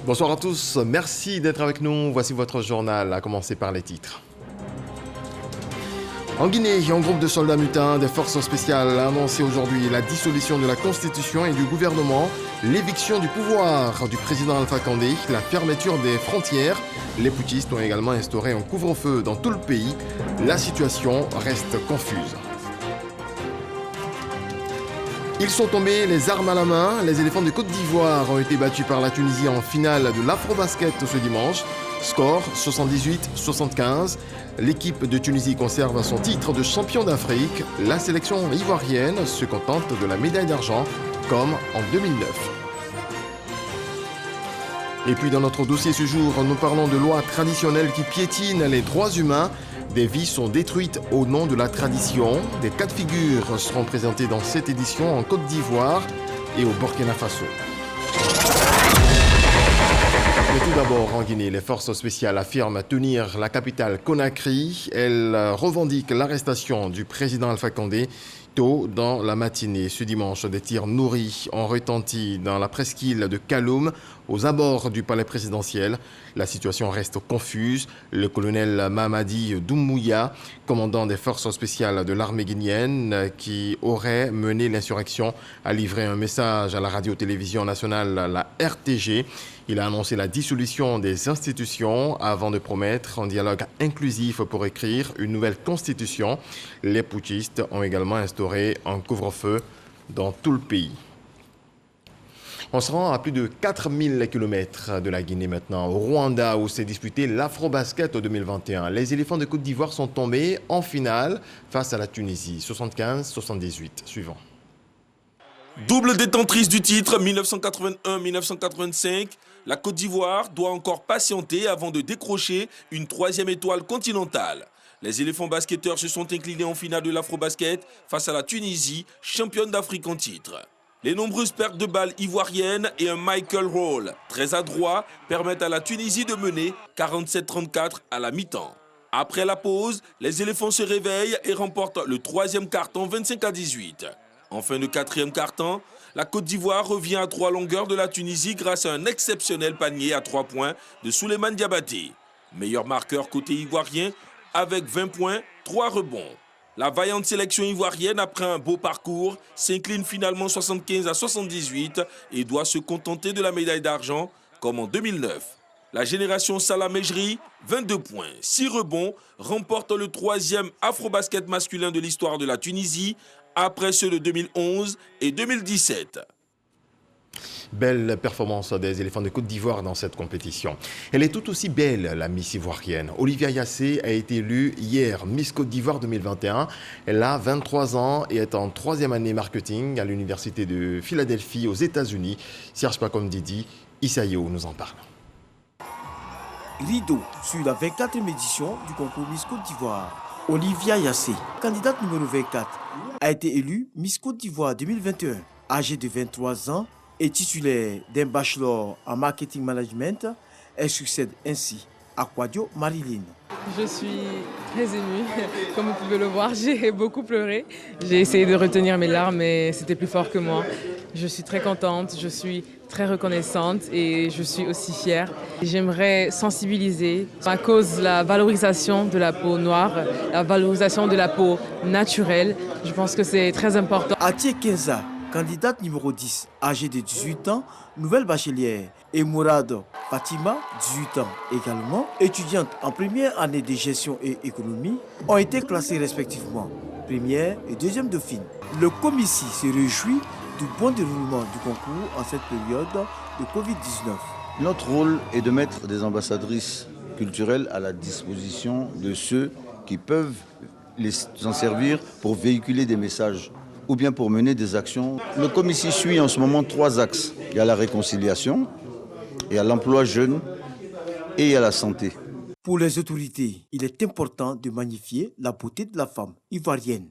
Bonsoir à tous, merci d'être avec nous. Voici votre journal, à commencer par les titres. En Guinée, un groupe de soldats mutins des forces spéciales a annoncé aujourd'hui la dissolution de la Constitution et du gouvernement, l'éviction du pouvoir du président Alpha Condé, la fermeture des frontières. Les putschistes ont également instauré un couvre-feu dans tout le pays. La situation reste confuse. Ils sont tombés les armes à la main. Les éléphants de Côte d'Ivoire ont été battus par la Tunisie en finale de l'Afrobasket ce dimanche. Score 78-75. L'équipe de Tunisie conserve son titre de champion d'Afrique. La sélection ivoirienne se contente de la médaille d'argent comme en 2009. Et puis dans notre dossier ce jour, nous parlons de lois traditionnelles qui piétinent les droits humains. Des vies sont détruites au nom de la tradition. Des cas de figure seront présentés dans cette édition en Côte d'Ivoire et au Burkina Faso. Mais tout d'abord, en Guinée, les forces spéciales affirment tenir la capitale Conakry. Elles revendiquent l'arrestation du président Alpha Condé. Tôt dans la matinée, ce dimanche, des tirs nourris ont retenti dans la presqu'île de Kaloum, aux abords du palais présidentiel. La situation reste confuse. Le colonel Mamadi Doumbouya, commandant des forces spéciales de l'armée guinéenne, qui aurait mené l'insurrection, a livré un message à la radio-télévision nationale, la RTG. Il a annoncé la dissolution des institutions avant de promettre un dialogue inclusif pour écrire une nouvelle constitution. Les putschistes ont également instauré un couvre-feu dans tout le pays. On se rend à plus de 4000 km de la Guinée maintenant, au Rwanda, où s'est disputé l'Afrobasket 2021. Les éléphants de Côte d'Ivoire sont tombés en finale face à la Tunisie, 75-78. Suivant. Double détentrice du titre 1981-1985, la Côte d'Ivoire doit encore patienter avant de décrocher une troisième étoile continentale. Les éléphants basketteurs se sont inclinés en finale de l'Afrobasket face à la Tunisie, championne d'Afrique en titre. Les nombreuses pertes de balles ivoiriennes et un Michael Roll très adroit permettent à la Tunisie de mener 47-34 à la mi-temps. Après la pause, les éléphants se réveillent et remportent le troisième quart-temps 25-18. En fin de quatrième quart-temps, la Côte d'Ivoire revient à 3 longueurs de la Tunisie grâce à un exceptionnel panier à 3 points de Souleymane Diabaté. Meilleur marqueur côté ivoirien avec 20 points, 3 rebonds. La vaillante sélection ivoirienne, après un beau parcours, s'incline finalement 75-78 et doit se contenter de la médaille d'argent comme en 2009. La génération Salah Mejri, 22 points, 6 rebonds, remporte le troisième Afrobasket masculin de l'histoire de la Tunisie, après ceux de 2011 et 2017. Belle performance des éléphants de Côte d'Ivoire dans cette compétition. Elle est tout aussi belle, la Miss ivoirienne. Olivia Yassé a été élue hier Miss Côte d'Ivoire 2021. Elle a 23 ans et est en 3e année marketing à l'Université de Philadelphie aux États-Unis. Serge Pacom Didi, Isaïo nous en parle. Rideau sur la 24e édition du concours Miss Côte d'Ivoire. Olivia Yassé, candidate numéro 24, a été élue Miss Côte d'Ivoire 2021. Âgée de 23 ans et titulaire d'un bachelor en marketing management, elle succède ainsi à Kwadio Marilyn. Je suis très émue, comme vous pouvez le voir, j'ai beaucoup pleuré. J'ai essayé de retenir mes larmes, mais c'était plus fort que moi. Je suis très contente, je suis très reconnaissante et je suis aussi fière. J'aimerais sensibiliser à cause de la valorisation de la peau noire, la valorisation de la peau naturelle. Je pense que c'est très important. Atie Kenza, candidate numéro 10, âgée de 18 ans, nouvelle bachelière, et Mourad Fatima, 18 ans également, étudiante en première année de gestion et économie, ont été classées respectivement première et deuxième dauphine. Le commissaire se réjouit du bon déroulement du concours en cette période de Covid-19. Notre rôle est de mettre des ambassadrices culturelles à la disposition de ceux qui peuvent s'en servir pour véhiculer des messages ou bien pour mener des actions. Le commissaire suit en ce moment 3 axes. Il y a la réconciliation, il y a l'emploi jeune et il y a la santé. Pour les autorités, il est important de magnifier la beauté de la femme ivoirienne.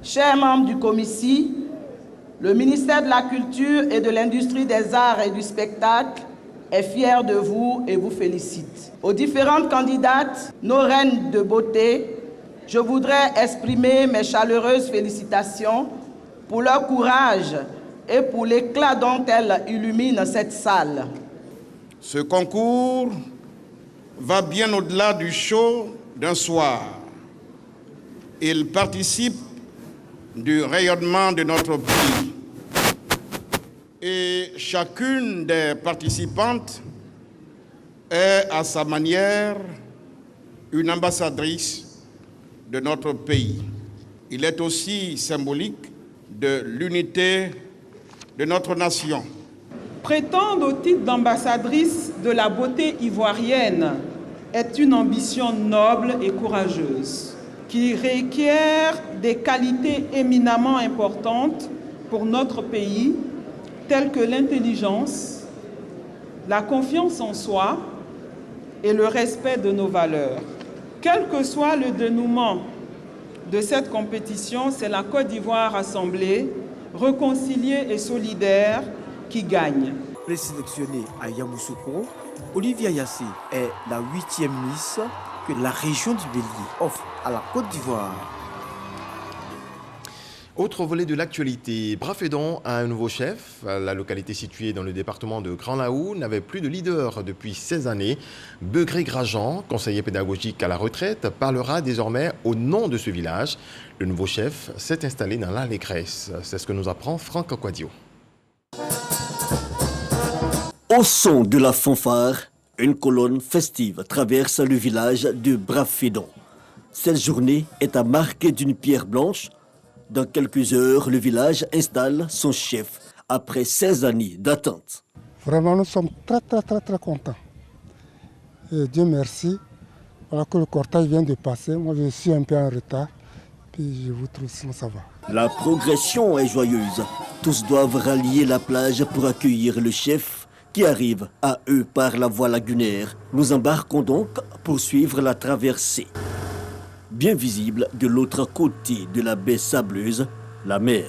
Chers membres du commissaire, le ministère de la Culture et de l'Industrie des Arts et du Spectacle est fier de vous et vous félicite. Aux différentes candidates, nos reines de beauté, je voudrais exprimer mes chaleureuses félicitations pour leur courage et pour l'éclat dont elles illuminent cette salle. Ce concours va bien au-delà du show d'un soir. Il participe du rayonnement de notre pays. Et chacune des participantes est à sa manière une ambassadrice de notre pays. Il est aussi symbolique de l'unité de notre nation. Prétendre au titre d'ambassadrice de la beauté ivoirienne est une ambition noble et courageuse qui requiert des qualités éminemment importantes pour notre pays, telles que l'intelligence, la confiance en soi et le respect de nos valeurs. Quel que soit le dénouement de cette compétition, c'est la Côte d'Ivoire assemblée, réconciliée et solidaire qui gagne. Présélectionnée à Yamoussoukro, Olivia Yassé est la 8e Miss que la région du Bélier offre à la Côte d'Ivoire. Autre volet de l'actualité, Brafédon a un nouveau chef. La localité située dans le département de Grand Laou n'avait plus de leader depuis 16 années. Begré Grajean, conseiller pédagogique à la retraite, parlera désormais au nom de ce village. Le nouveau chef s'est installé dans l'Allégresse. C'est ce que nous apprend Franck Quadio. Au son de la fanfare, une colonne festive traverse le village de Brafédon. Cette journée est à marquer d'une pierre blanche. Dans quelques heures, le village installe son chef après 16 années d'attente. Vraiment, nous sommes très contents. Et Dieu merci, alors que le cortège vient de passer. Moi, je suis un peu en retard, puis je vous trouve sinon ça va. La progression est joyeuse. Tous doivent rallier la plage pour accueillir le chef qui arrive à eux par la voie lagunaire. Nous embarquons donc pour suivre la traversée. Bien visible de l'autre côté de la baie sableuse, la mer.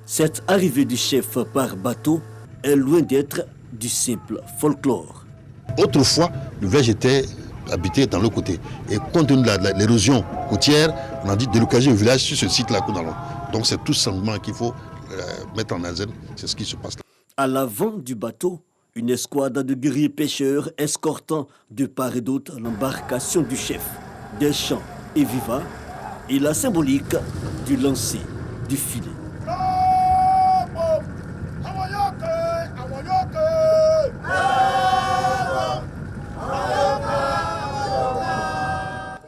Cette arrivée du chef par bateau est loin d'être du simple folklore. Autrefois, le village était habité dans l'autre côté. Et compte tenu de l'érosion côtière, on a dit délocaliser le village sur ce site-là. Donc c'est tout simplement qu'il faut mettre en œuvre. C'est ce qui se passe là. À l'avant du bateau, une escouade de guerriers pêcheurs escortant de part et d'autre l'embarcation du chef. Des chants et vivats et la symbolique du lancer du filet.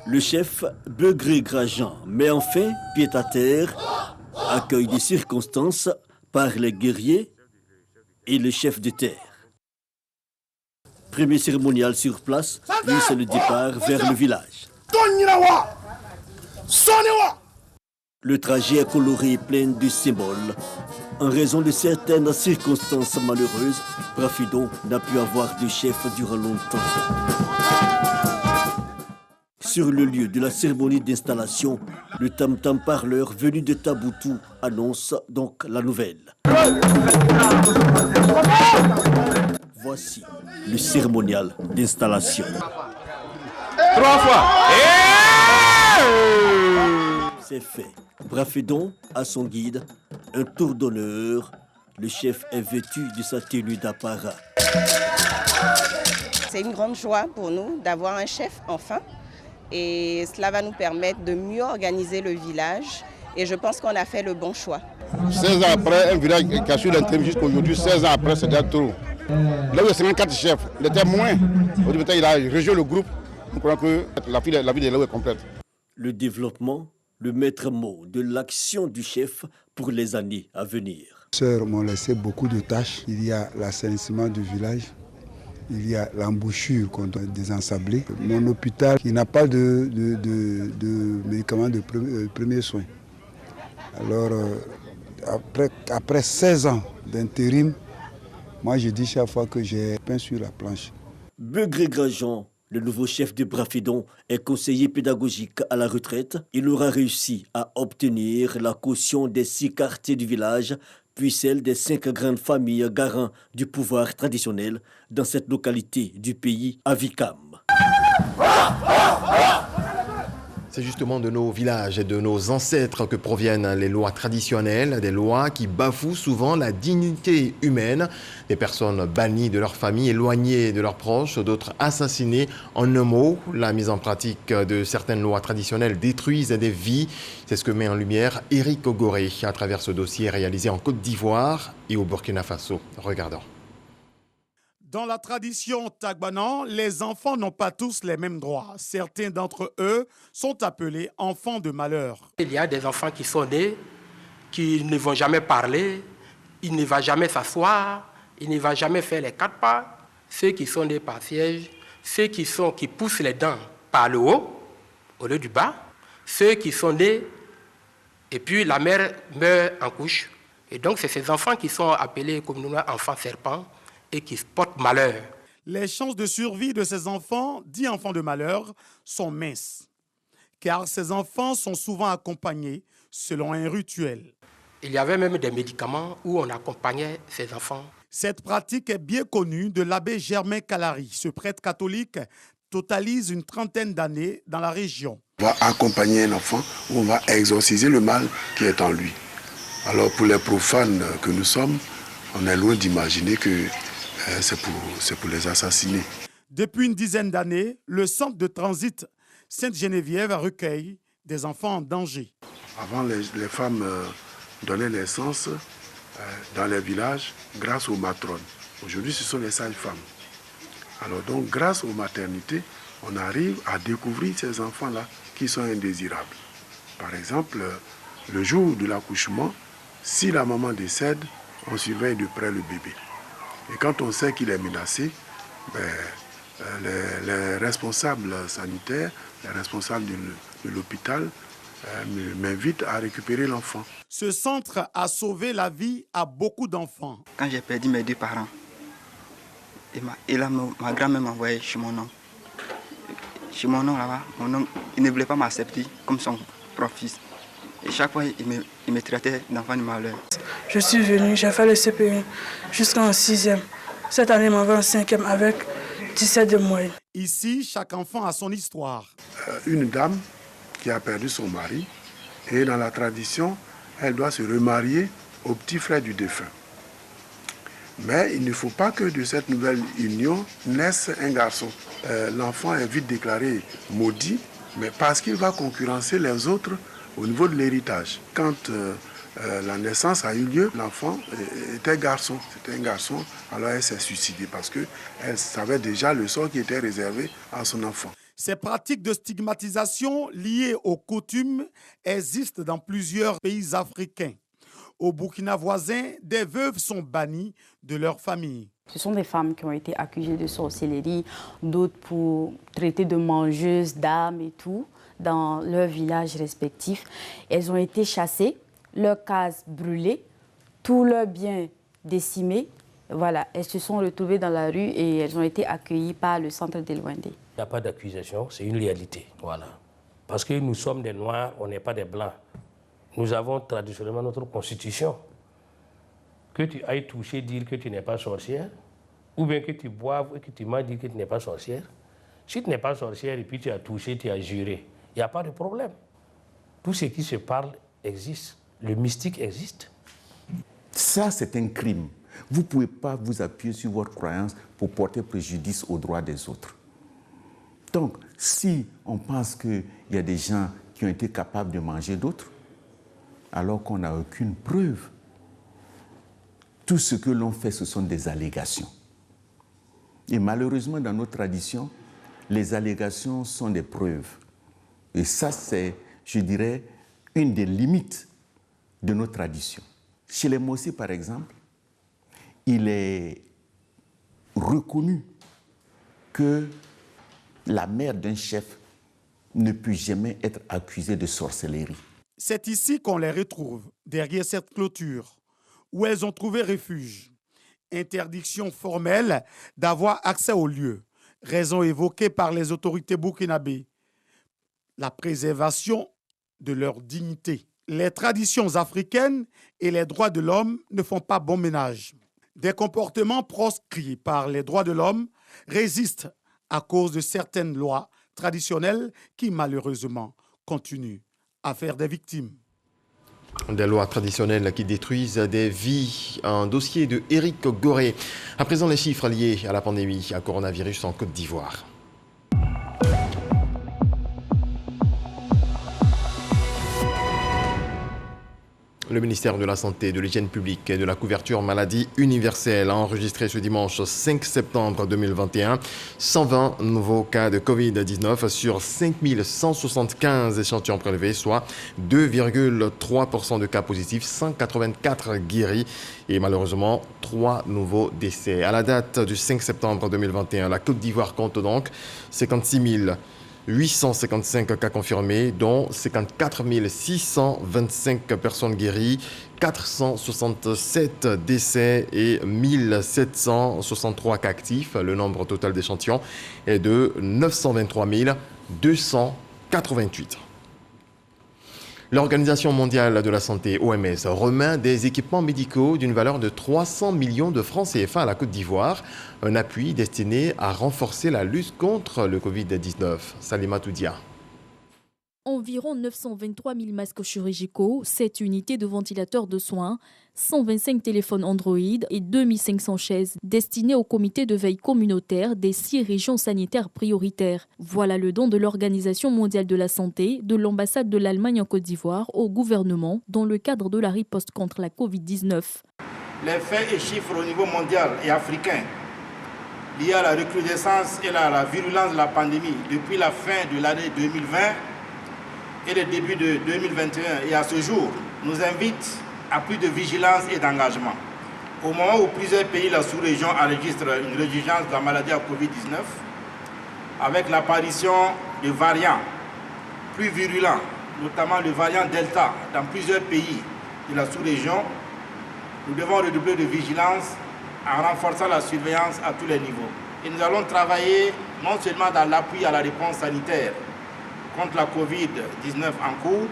Le chef Begré Grajean met enfin pied à terre, accueille des circonstances par les guerriers et le chef de terre. Premier cérémonial sur place, puis c'est le départ vers le village. Le trajet est coloré et plein de symboles. En raison de certaines circonstances malheureuses, Brafédon n'a pu avoir de chef durant longtemps. Sur le lieu de la cérémonie d'installation, le tam-tam parleur venu de Taboutou annonce donc la nouvelle. Voici le cérémonial d'installation. 3 fois. C'est fait. Brafédon a son guide, un tour d'honneur. Le chef est vêtu de sa tenue d'apparat. C'est une grande joie pour nous d'avoir un chef enfin. Et cela va nous permettre de mieux organiser le village. Et je pense qu'on a fait le bon choix. 16 ans après, un village qui a su l'intérim jusqu'à aujourd'hui, 16 ans après, c'est déjà trop. Là où il y a 54 chefs, il était moins. Aujourd'hui, il a rejoint le groupe. Nous croyons que la vie de Laou est complète. Le développement, le maître mot de l'action du chef pour les années à venir. Les sœurs m'ont laissé beaucoup de tâches. Il y a l'assainissement du village. Il y a l'embouchure qu'on doit désensabler. Mon hôpital qui n'a pas de médicaments de premiers soins. Alors, après 16 ans d'intérim, moi je dis chaque fois que j'ai pain sur la planche. Begré Grajean, le nouveau chef de Brafédon, est conseiller pédagogique à la retraite. Il aura réussi à obtenir la caution des 6 quartiers du village, puis celle des 5 grandes familles garants du pouvoir traditionnel dans cette localité du pays, Avikam. C'est justement de nos villages et de nos ancêtres que proviennent les lois traditionnelles, des lois qui bafouent souvent la dignité humaine. Des personnes bannies de leur famille, éloignées de leurs proches, d'autres assassinées. En un mot, la mise en pratique de certaines lois traditionnelles détruisent des vies. C'est ce que met en lumière Éric Ogoré à travers ce dossier réalisé en Côte d'Ivoire et au Burkina Faso. Regardons. Dans la tradition Tagbanan, les enfants n'ont pas tous les mêmes droits. Certains d'entre eux sont appelés enfants de malheur. Il y a des enfants qui sont nés, qui ne vont jamais parler, ils ne vont jamais s'asseoir, ils ne vont jamais faire les 4 pas. Ceux qui sont nés par siège, ceux qui poussent les dents par le haut, au lieu du bas, ceux qui sont nés et puis la mère meurt en couche. Et donc c'est ces enfants qui sont appelés communément enfants serpents, et qui portent malheur. Les chances de survie de ces enfants, dits enfants de malheur, sont minces, car ces enfants sont souvent accompagnés selon un rituel. Il y avait même des médicaments où on accompagnait ces enfants. Cette pratique est bien connue de l'abbé Germain Calary. Ce prêtre catholique totalise une 30aine d'années dans la région. On va accompagner un enfant où on va exorciser le mal qui est en lui. Alors pour les profanes que nous sommes, on est loin d'imaginer que c'est pour les assassiner. Depuis une dizaine d'années, le centre de transit Sainte-Geneviève recueille des enfants en danger. Avant, les femmes donnaient naissance dans les villages grâce aux matrones. Aujourd'hui, ce sont les sages-femmes. Alors donc, grâce aux maternités, on arrive à découvrir ces enfants-là qui sont indésirables. Par exemple, le jour de l'accouchement, si la maman décède, on surveille de près le bébé. Et quand on sait qu'il est menacé, les responsables sanitaires, les responsables de l'hôpital m'invitent à récupérer l'enfant. Ce centre a sauvé la vie à beaucoup d'enfants. Quand j'ai perdu mes 2 parents, et là, ma grand-mère m'a envoyé chez mon oncle. Chez mon oncle là-bas, mon oncle, il ne voulait pas m'accepter comme son propre fils. Et chaque fois, il me traitait d'enfant de malheur. Je suis venu, j'ai fait le CP1 jusqu'en 6e. Cette année, m'en va en 5e avec 17 de moyenne. Ici, chaque enfant a son histoire. Une dame qui a perdu son mari, et dans la tradition, elle doit se remarier au petit frère du défunt. Mais il ne faut pas que de cette nouvelle union naisse un garçon. L'enfant est vite déclaré maudit, mais parce qu'il va concurrencer les autres au niveau de l'héritage. Quand la naissance a eu lieu, l'enfant était garçon. C'était un garçon, alors elle s'est suicidée parce qu'elle savait déjà le sort qui était réservé à son enfant. Ces pratiques de stigmatisation liées aux coutumes existent dans plusieurs pays africains. Au Burkina voisin, des veuves sont bannies de leur famille. Ce sont des femmes qui ont été accusées de sorcellerie, d'autres pour traiter de mangeuses d'âmes et tout, dans leurs villages respectifs. Elles ont été chassées, leurs cases brûlées, tous leurs biens décimés. Voilà, elles se sont retrouvées dans la rue et elles ont été accueillies par le centre d'Elwandé. Il n'y a pas d'accusation, c'est une réalité. Voilà. Parce que nous sommes des Noirs, on n'est pas des Blancs. Nous avons traditionnellement notre constitution. Que tu ailles toucher, dire que tu n'es pas sorcière, ou bien que tu boives et que tu manges, dire que tu n'es pas sorcière. Si tu n'es pas sorcière et puis tu as touché, tu as juré, il n'y a pas de problème. Tout ce qui se parle existe. Le mystique existe. Ça, c'est un crime. Vous ne pouvez pas vous appuyer sur votre croyance pour porter préjudice aux droits des autres. Donc, si on pense qu'il y a des gens qui ont été capables de manger d'autres, alors qu'on n'a aucune preuve, tout ce que l'on fait, ce sont des allégations. Et malheureusement, dans nos traditions, les allégations sont des preuves. Et ça, c'est, je dirais, une des limites de nos traditions. Chez les Mossi, par exemple, il est reconnu que la mère d'un chef ne peut jamais être accusée de sorcellerie. C'est ici qu'on les retrouve, derrière cette clôture, où elles ont trouvé refuge. Interdiction formelle d'avoir accès au lieu, raison évoquée par les autorités burkinabées. La préservation de leur dignité. Les traditions africaines et les droits de l'homme ne font pas bon ménage. Des comportements proscrits par les droits de l'homme résistent à cause de certaines lois traditionnelles qui, malheureusement, continue à faire des victimes. Des lois traditionnelles qui détruisent des vies. Un dossier de Éric Goré. À présent, les chiffres liés à la pandémie à coronavirus en Côte d'Ivoire. Le ministère de la Santé, de l'Hygiène publique et de la couverture maladie universelle a enregistré ce dimanche 5 septembre 2021 120 nouveaux cas de Covid-19 sur 5175 échantillons prélevés, soit 2,3% de cas positifs, 184 guéris et malheureusement 3 nouveaux décès. À la date du 5 septembre 2021, la Côte d'Ivoire compte donc 56 855 cas confirmés, dont 54 625 personnes guéries, 467 décès et 1763 cas actifs. Le nombre total d'échantillons est de 923 288. L'Organisation mondiale de la santé, OMS, remet des équipements médicaux d'une valeur de 300 millions de francs CFA à la Côte d'Ivoire, un appui destiné à renforcer la lutte contre le Covid-19. Salima Toudia. Environ 923 000 masques chirurgicaux, 7 unités de ventilateurs de soins, 125 téléphones Android et 2500 chaises destinées au comité de veille communautaire des 6 régions sanitaires prioritaires. Voilà le don de l'Organisation mondiale de la santé, de l'ambassade de l'Allemagne en Côte d'Ivoire au gouvernement dans le cadre de la riposte contre la Covid-19. Les faits et chiffres au niveau mondial et africain liés à la recrudescence et à la virulence de la pandémie depuis la fin de l'année 2020 et le début de 2021 et à ce jour nous invitent à plus de vigilance et d'engagement. Au moment où plusieurs pays de la sous-région enregistrent une résurgence de la maladie à Covid-19, avec l'apparition de variants plus virulents, notamment le variant Delta dans plusieurs pays de la sous-région, nous devons redoubler de vigilance en renforçant la surveillance à tous les niveaux. Et nous allons travailler non seulement dans l'appui à la réponse sanitaire contre la Covid-19 en cours,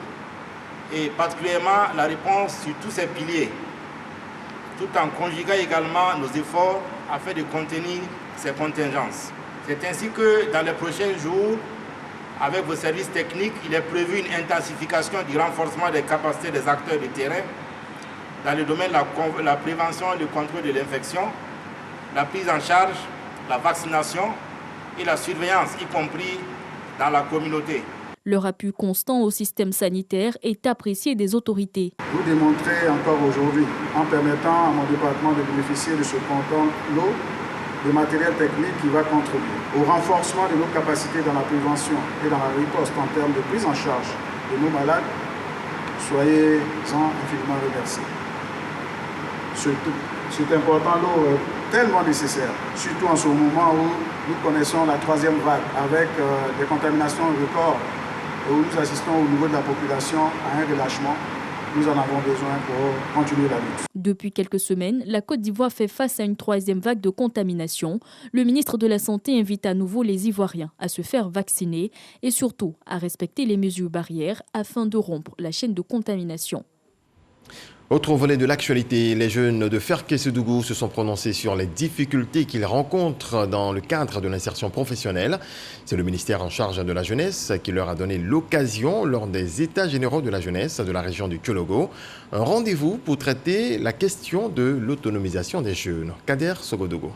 et particulièrement la réponse sur tous ces piliers, tout en conjuguant également nos efforts afin de contenir ces contingences. C'est ainsi que dans les prochains jours, avec vos services techniques, il est prévu une intensification du renforcement des capacités des acteurs de terrain dans le domaine de la prévention et le contrôle de l'infection, la prise en charge, la vaccination et la surveillance, y compris dans la communauté. Leur appui constant au système sanitaire est apprécié des autorités. Vous démontrez encore aujourd'hui, en permettant à mon département de bénéficier de ce canton lot de matériel technique qui va contribuer au renforcement de nos capacités dans la prévention et dans la riposte en termes de prise en charge de nos malades. Soyez-en infiniment remerciés. C'est important lot tellement nécessaire, surtout en ce moment où nous connaissons la 3e vague avec des contaminations records, où nous assistons au niveau de la population à un relâchement. Nous en avons besoin pour continuer la lutte. Depuis quelques semaines, la Côte d'Ivoire fait face à une 3e vague de contamination. Le ministre de la Santé invite à nouveau les Ivoiriens à se faire vacciner et surtout à respecter les mesures barrières afin de rompre la chaîne de contamination. Autre volet de l'actualité, les jeunes de Ferkessédougou se sont prononcés sur les difficultés qu'ils rencontrent dans le cadre de l'insertion professionnelle. C'est le ministère en charge de la jeunesse qui leur a donné l'occasion lors des États généraux de la jeunesse de la région du Kyologo. Un rendez-vous pour traiter la question de l'autonomisation des jeunes. Kader Sogodogo.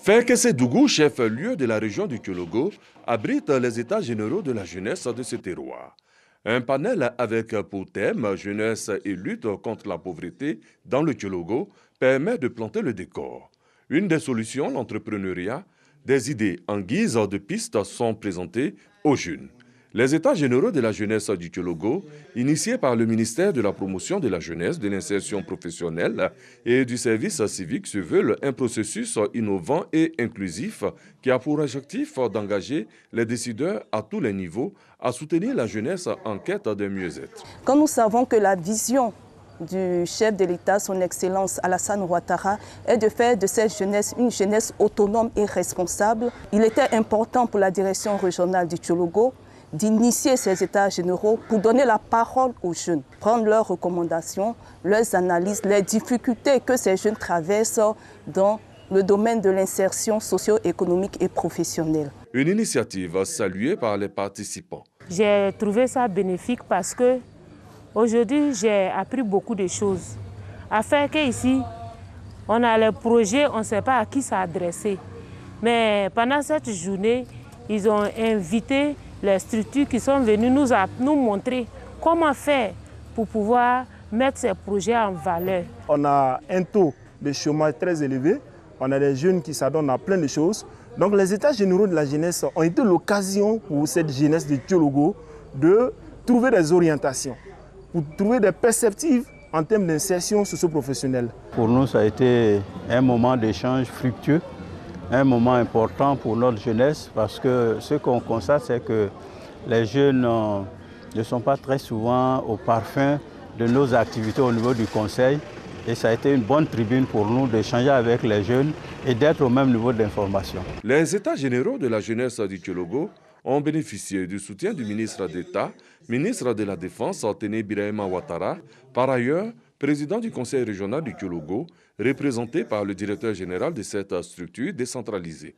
Ferkessédougou, chef-lieu de la région du Kyologo, abrite les États généraux de la jeunesse de ce terroir. Un panel avec pour thème « Jeunesse et lutte contre la pauvreté dans le Kyologo » permet de planter le décor. Une des solutions, l'entrepreneuriat, des idées en guise de pistes sont présentées aux jeunes. Les États généraux de la jeunesse du Kyologo, initiés par le ministère de la promotion de la jeunesse, de l'insertion professionnelle et du service civique, se veulent un processus innovant et inclusif qui a pour objectif d'engager les décideurs à tous les niveaux à soutenir la jeunesse en quête de mieux-être. Quand nous savons que la vision du chef de l'État, son Excellence Alassane Ouattara, est de faire de cette jeunesse une jeunesse autonome et responsable, il était important pour la direction régionale du Kyologo d'initier ces États généraux pour donner la parole aux jeunes, prendre leurs recommandations, leurs analyses, les difficultés que ces jeunes traversent dans le domaine de l'insertion socio-économique et professionnelle. Une initiative saluée par les participants. J'ai trouvé ça bénéfique parce que aujourd'hui j'ai appris beaucoup de choses. Afin qu'ici, on a les projets, on ne sait pas à qui s'adresser. Mais pendant cette journée, ils ont invité les structures qui sont venues nous montrer comment faire pour pouvoir mettre ces projets en valeur. On a un taux de chômage très élevé, on a des jeunes qui s'adonnent à plein de choses. Donc les états généraux de la jeunesse ont été l'occasion pour cette jeunesse de Thiologo de trouver des orientations, pour trouver des perspectives en termes d'insertion socio-professionnelle. Pour nous, ça a été un moment d'échange fructueux, un moment important pour notre jeunesse parce que ce qu'on constate, c'est que les jeunes ne sont pas très souvent au parfum de nos activités au niveau du conseil. Et ça a été une bonne tribune pour nous d'échanger avec les jeunes et d'être au même niveau d'information. Les États généraux de la jeunesse du Thiologo ont bénéficié du soutien du ministre d'État, ministre de la Défense, Téné Birahima Ouattara, par ailleurs président du conseil régional du Thiologo, représenté par le directeur général de cette structure décentralisée.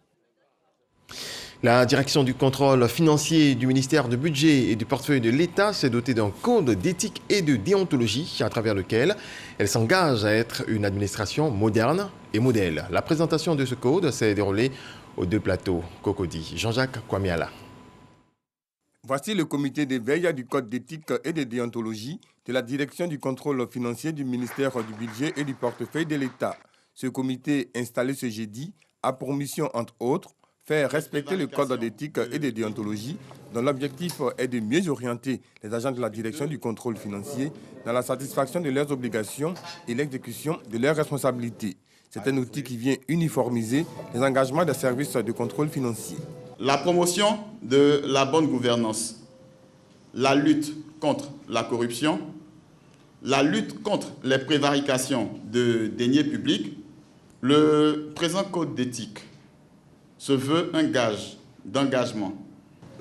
La direction du contrôle financier du ministère du Budget et du portefeuille de l'État s'est dotée d'un code d'éthique et de déontologie à travers lequel elle s'engage à être une administration moderne et modèle. La présentation de ce code s'est déroulée aux 2 plateaux Cocody. Jean-Jacques Kwamiala. Voici le comité de veille du code d'éthique et de déontologie de la direction du contrôle financier du ministère du Budget et du portefeuille de l'État. Ce comité, installé ce jeudi, a pour mission, entre autres, faire respecter le code d'éthique et de déontologie dont l'objectif est de mieux orienter les agents de la direction du contrôle financier dans la satisfaction de leurs obligations et l'exécution de leurs responsabilités. C'est un outil qui vient uniformiser les engagements des services de contrôle financier. La promotion de la bonne gouvernance, la lutte contre la corruption, la lutte contre les prévarications de deniers publics, le présent code d'éthique se veut un gage d'engagement.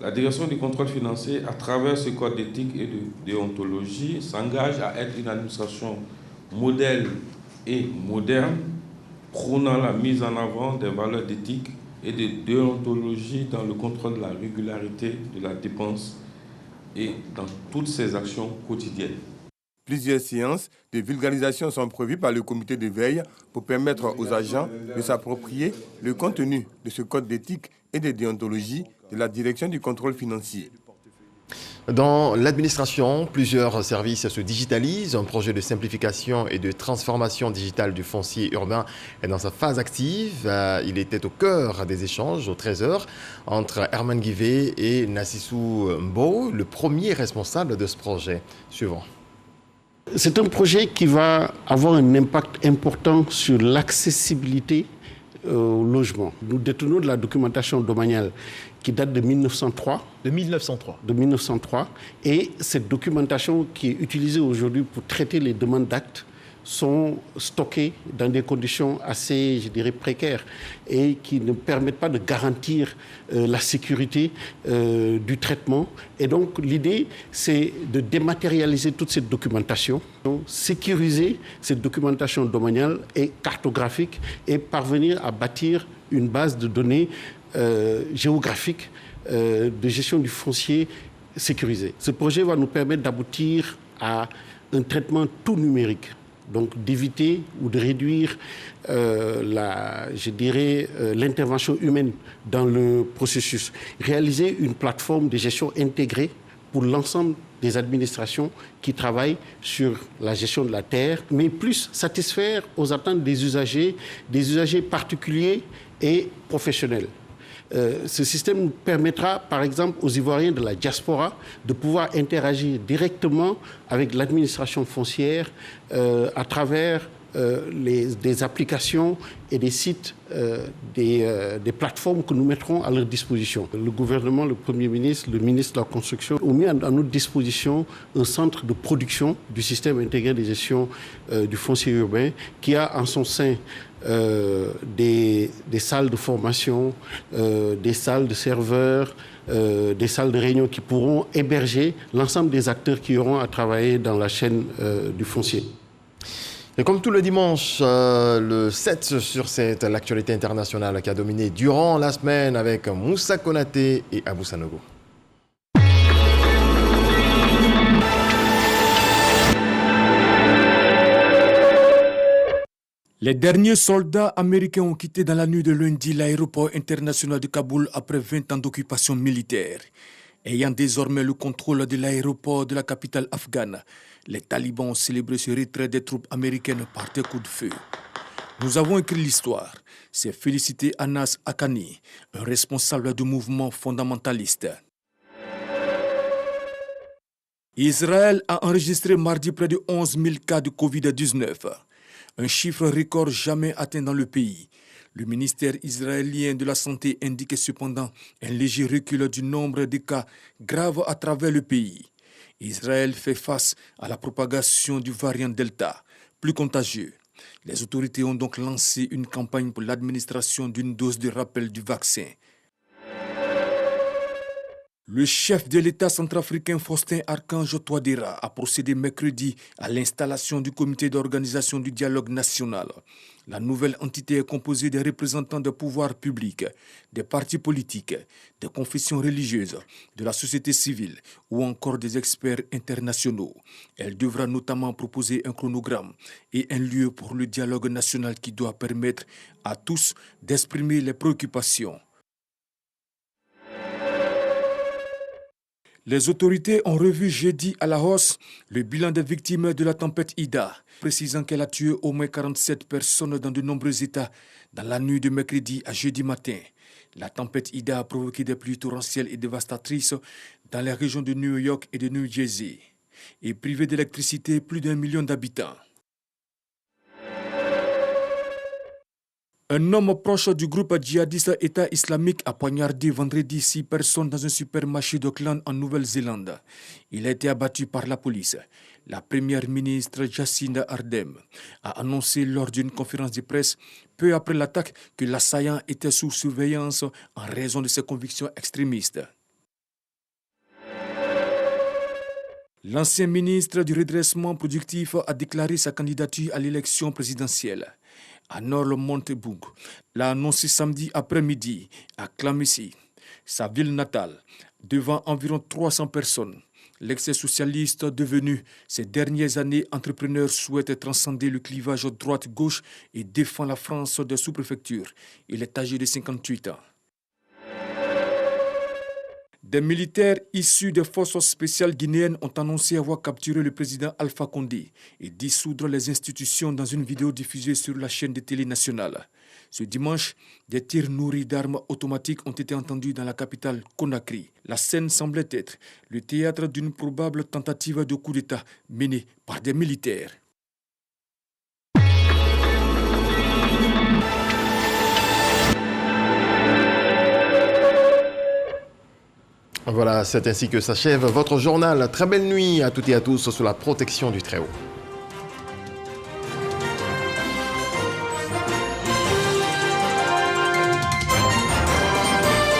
La direction du contrôle financier, à travers ce code d'éthique et de déontologie, s'engage à être une administration modèle et moderne, prônant la mise en avant des valeurs d'éthique et de déontologie dans le contrôle de la régularité de la dépense et dans toutes ses actions quotidiennes. Plusieurs séances de vulgarisation sont prévues par le comité de veille pour permettre aux agents de s'approprier le contenu de ce code d'éthique et de déontologie de la direction du contrôle financier. Dans l'administration, plusieurs services se digitalisent. Un projet de simplification et de transformation digitale du foncier urbain est dans sa phase active. Il était au cœur des échanges au 13h entre Herman Guivet et Nassissou Mbo, le premier responsable de ce projet. Suivant. C'est un projet qui va avoir un impact important sur l'accessibilité au logement. Nous détenons de la documentation domaniale qui date de 1903. De 1903. De 1903. Et cette documentation qui est utilisée aujourd'hui pour traiter les demandes d'actes sont stockées dans des conditions assez, je dirais, précaires et qui ne permettent pas de garantir la sécurité du traitement. Et donc, l'idée, c'est de dématérialiser toute cette documentation, donc sécuriser cette documentation domaniale et cartographique et parvenir à bâtir une base de données géographique de gestion du foncier sécurisé. Ce projet va nous permettre d'aboutir à un traitement tout numérique. Donc d'éviter ou de réduire l'intervention humaine dans le processus. Réaliser une plateforme de gestion intégrée pour l'ensemble des administrations qui travaillent sur la gestion de la terre, mais plus satisfaire aux attentes des usagers particuliers et professionnels. Ce système permettra, par exemple, aux Ivoiriens de la diaspora de pouvoir interagir directement avec l'administration foncière à travers des applications et des sites, des plateformes que nous mettrons à leur disposition. Le gouvernement, le Premier ministre, le ministre de la Construction ont mis à notre disposition un centre de production du système intégré de gestion du foncier urbain qui a en son sein des salles de formation, des salles de serveurs, des salles de réunion qui pourront héberger l'ensemble des acteurs qui auront à travailler dans la chaîne du foncier. Et comme tout le dimanche, le 7 sur 7, l'actualité internationale qui a dominé durant la semaine avec Moussa Konaté et Abou Sanogo. Les derniers soldats américains ont quitté dans la nuit de lundi l'aéroport international de Kaboul après 20 ans d'occupation militaire. Ayant désormais le contrôle de l'aéroport de la capitale afghane, les talibans ont célébré ce retrait des troupes américaines par des coups de feu. Nous avons écrit l'histoire, c'est félicité Anas Akani, un responsable du mouvement fondamentaliste. Israël a enregistré mardi près de 11 000 cas de Covid-19. Un chiffre record jamais atteint dans le pays. Le ministère israélien de la Santé indique cependant un léger recul du nombre de cas graves à travers le pays. Israël fait face à la propagation du variant Delta, plus contagieux. Les autorités ont donc lancé une campagne pour l'administration d'une dose de rappel du vaccin. Le chef de l'État centrafricain Faustin Archange Touadéra a procédé mercredi à l'installation du comité d'organisation du dialogue national. La nouvelle entité est composée des représentants des pouvoirs publics, des partis politiques, des confessions religieuses, de la société civile ou encore des experts internationaux. Elle devra notamment proposer un chronogramme et un lieu pour le dialogue national qui doit permettre à tous d'exprimer les préoccupations. Les autorités ont revu jeudi à la hausse le bilan des victimes de la tempête Ida, précisant qu'elle a tué au moins 47 personnes dans de nombreux États dans la nuit de mercredi à jeudi matin. La tempête Ida a provoqué des pluies torrentielles et dévastatrices dans les régions de New York et de New Jersey et privé d'électricité plus d'1 million d'habitants. Un homme proche du groupe djihadiste État islamique a poignardé vendredi 6 personnes dans un supermarché d'Auckland en Nouvelle-Zélande. Il a été abattu par la police. La première ministre Jacinda Ardern a annoncé lors d'une conférence de presse peu après l'attaque que l'assaillant était sous surveillance en raison de ses convictions extrémistes. L'ancien ministre du redressement productif a déclaré sa candidature à l'élection présidentielle. Anor Montebourg l'a annoncé samedi après-midi à Clamecy, sa ville natale, devant environ 300 personnes. L'ex-socialiste devenu ces dernières années entrepreneur souhaite transcender le clivage droite-gauche et défend la France des sous-préfectures. Il est âgé de 58 ans. Des militaires issus des forces spéciales guinéennes ont annoncé avoir capturé le président Alpha Condé et dissoudre les institutions dans une vidéo diffusée sur la chaîne de télé nationale. Ce dimanche, des tirs nourris d'armes automatiques ont été entendus dans la capitale Conakry. La scène semblait être le théâtre d'une probable tentative de coup d'État menée par des militaires. Voilà, c'est ainsi que s'achève votre journal. Très belle nuit à toutes et à tous sous la protection du Très-Haut.